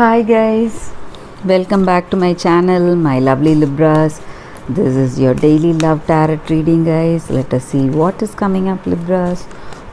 Hi guys, welcome back to my channel, my lovely Libras. This is your daily love tarot reading, guys. Let us see what is coming up, Libras,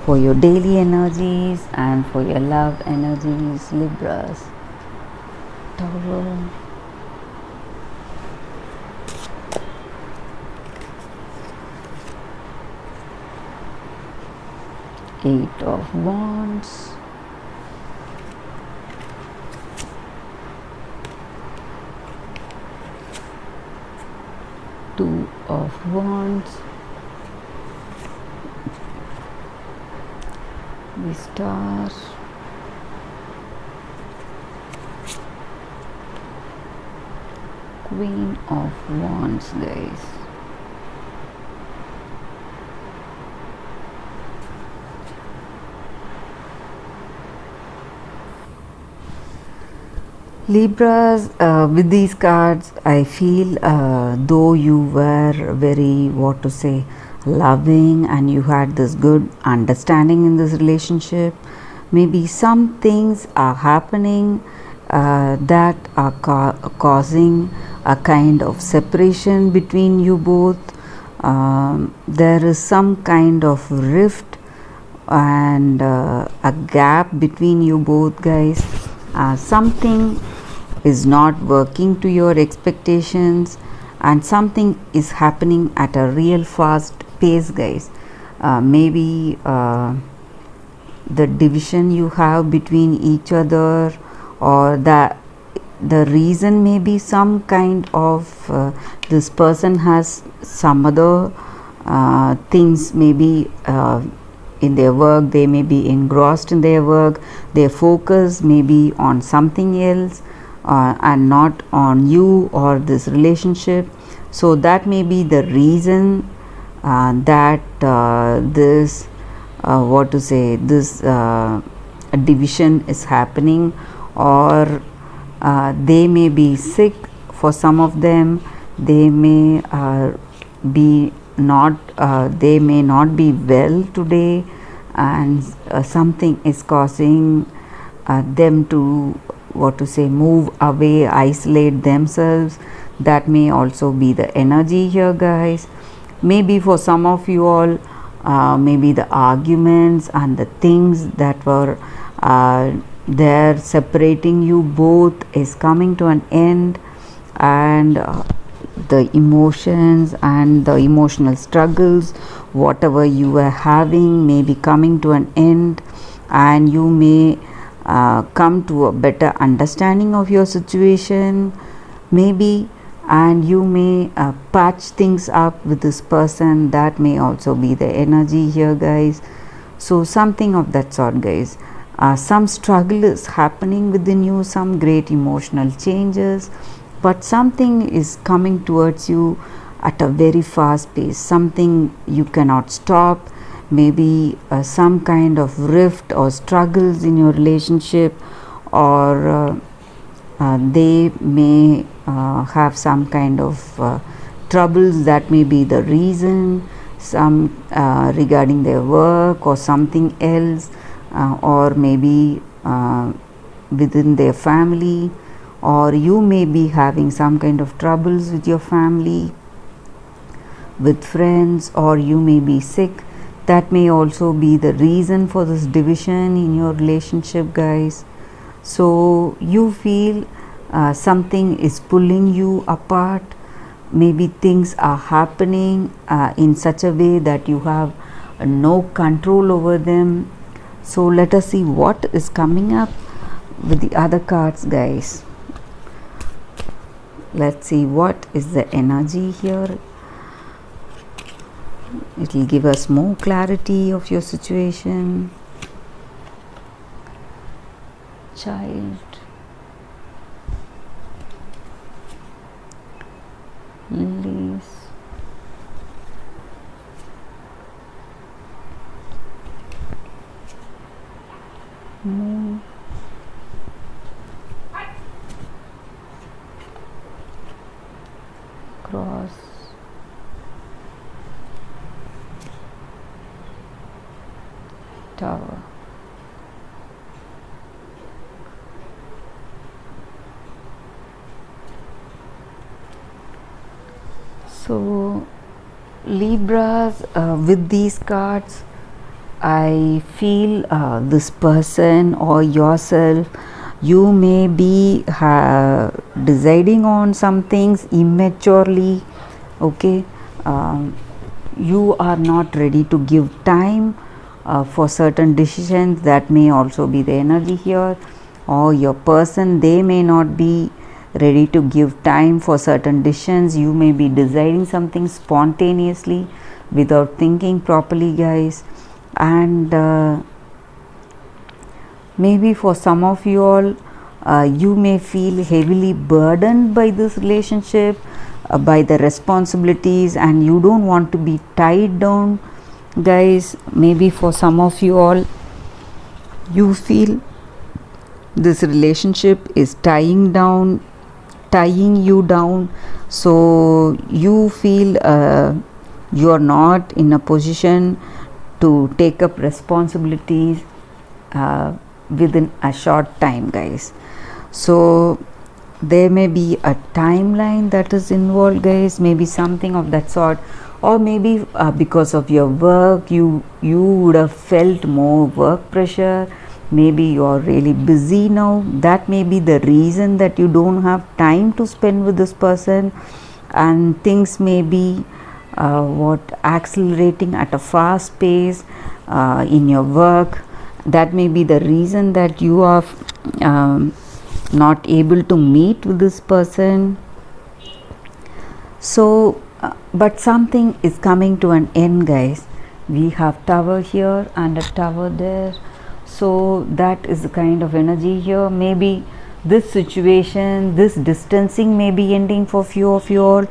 for your daily energies and for your love energies, Libras. Tower. Eight of Wands. Two of Wands. The Star. Queen of Wands, guys. Libras, with these cards, I feel though you were very, what to say, loving and you had this good understanding in this relationship, maybe some things are happening that are causing a kind of separation between you both. There is some kind of rift and a gap between you both, guys. Something is not working to your expectations and something is happening at a real fast pace, guys. Maybe the division you have between each other, or the reason may be some kind of this person has some other things, maybe in their work, they may be engrossed in their work, their focus may be on something else and not on you or this relationship. So that may be the reason that this what to say, this division is happening, or they may be sick. For some of them, they may be not they may not be well today, and something is causing them to, what to say, move away, isolate themselves. That may also be the energy here, guys. Maybe for some of you all, maybe the arguments and the things that were there separating you both is coming to an end, and the emotions and the emotional struggles, whatever you were having, may be coming to an end, and you may come to a better understanding of your situation, maybe, and you may patch things up with this person. That may also be the energy here, guys. So something of that sort, guys. Some struggle is happening within you, some great emotional changes, but something is coming towards you at a very fast pace, something you cannot stop. Maybe some kind of rift or struggles in your relationship, or they may have some kind of troubles. That may be the reason, some regarding their work or something else, or maybe within their family, or you may be having some kind of troubles with your family, with friends, or you may be sick. That may also be the reason for this division in your relationship, guys. So you feel something is pulling you apart. Maybe things are happening in such a way that you have no control over them. So let us see what is coming up with the other cards, guys. Let's see what is the energy here. It will give us more clarity of your situation. Child, lilies, moon, cross, tower. So Libras, with these cards, I feel this person or yourself, you may be deciding on some things immaturely. Okay, you are not ready to give time for certain decisions. That may also be the energy here. Or your person, they may not be ready to give time for certain decisions. You may be deciding something spontaneously without thinking properly, guys. And maybe for some of you all, you may feel heavily burdened by this relationship, by the responsibilities, and you don't want to be tied down, guys. Maybe for some of you all, you feel this relationship is tying you down, so you feel you are not in a position to take up responsibilities within a short time, guys. So there may be a timeline that is involved, guys, maybe something of that sort. Or maybe because of your work, you would have felt more work pressure. Maybe you are really busy now. That may be the reason that you don't have time to spend with this person, and things may be accelerating at a fast pace in your work. That may be the reason that you are not able to meet with this person. So but something is coming to an end, guys. We have Tower here and a Tower there, so that is the kind of energy here. Maybe this situation, this distancing may be ending for few of you all,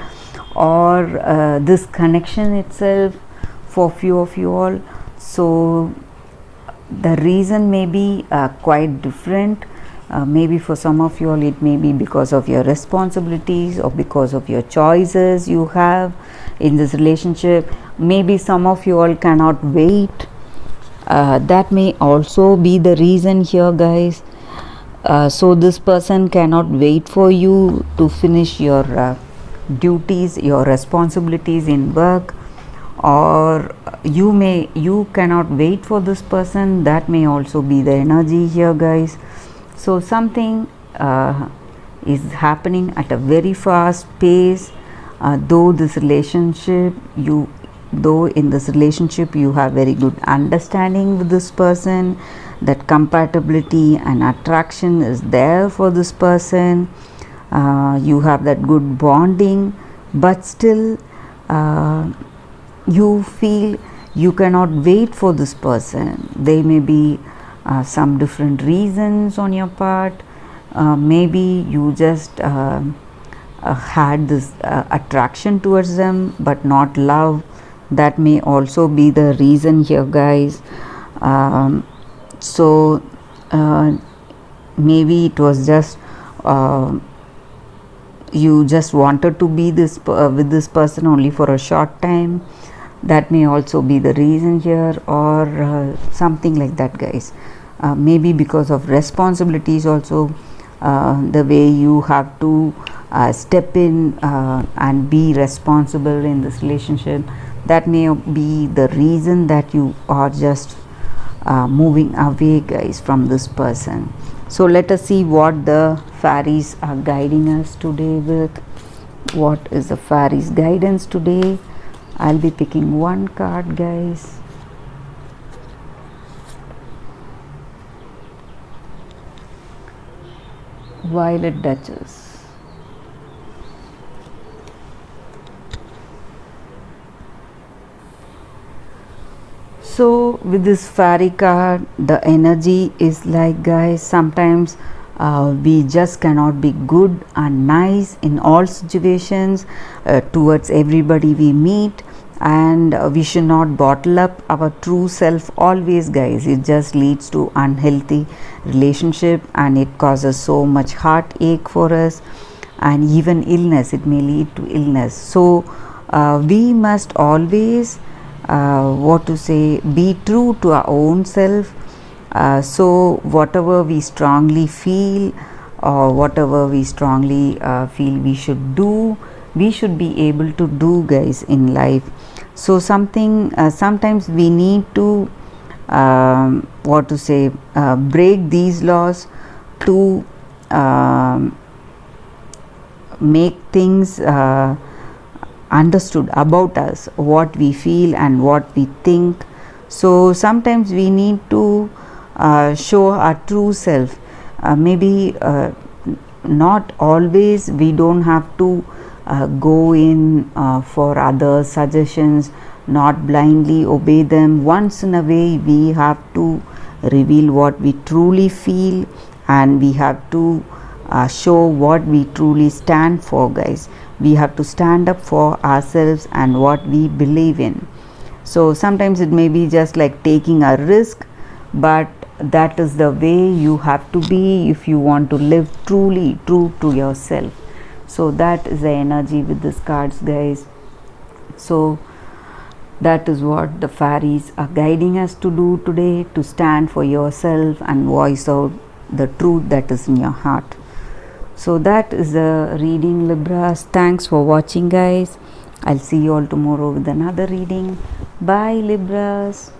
or this connection itself for few of you all. So the reason may be quite different. Maybe for some of you all, it may be because of your responsibilities or because of your choices you have in this relationship. Maybe some of you all cannot wait. That may also be the reason here, guys. So this person cannot wait for you to finish your duties, your responsibilities in work, or you cannot wait for this person. That may also be the energy here, guys. So something is happening at a very fast pace. Though in this relationship you have very good understanding with this person, that compatibility and attraction is there for this person. You have that good bonding, but still you feel you cannot wait for this person. There may be some different reasons on your part. Maybe you just had this attraction towards them but not love. That may also be the reason here, guys. So maybe it was just you just wanted to be with this person only for a short time. That may also be the reason here, or something like that, guys. Maybe because of responsibilities also, the way you have to step in and be responsible in this relationship. That may be the reason that you are just moving away, guys, from this person. So let us see what the fairies are guiding us today with. What is the fairies guidance today? I'll be picking one card, guys. Violet Duchess. So with this fairy card, the energy is like, guys, sometimes we just cannot be good and nice in all situations towards everybody we meet, and we should not bottle up our true self always, guys. It just leads to unhealthy relationship, and it causes so much heartache for us, and even illness. It may lead to illness. So we must always be true to our own self. So whatever we strongly feel, or whatever we strongly feel we should do, we should be able to do, guys, in life. So sometimes we need to what to say break these laws to make things understood about us, what we feel and what we think. So sometimes we need to show our true self. Maybe not always we don't have to go in for other suggestions, not blindly obey them. Once in a way we have to reveal what we truly feel, and we have to show what we truly stand for, guys. We have to stand up for ourselves and what we believe in. So sometimes it may be just like taking a risk, but that is the way you have to be if you want to live truly true to yourself. So that is the energy with these cards, guys. So that is what the fairies are guiding us to do today, to stand for yourself and voice out the truth that is in your heart. So that is the reading, Libras. Thanks for watching, guys. I'll see you all tomorrow with another reading. Bye, Libras.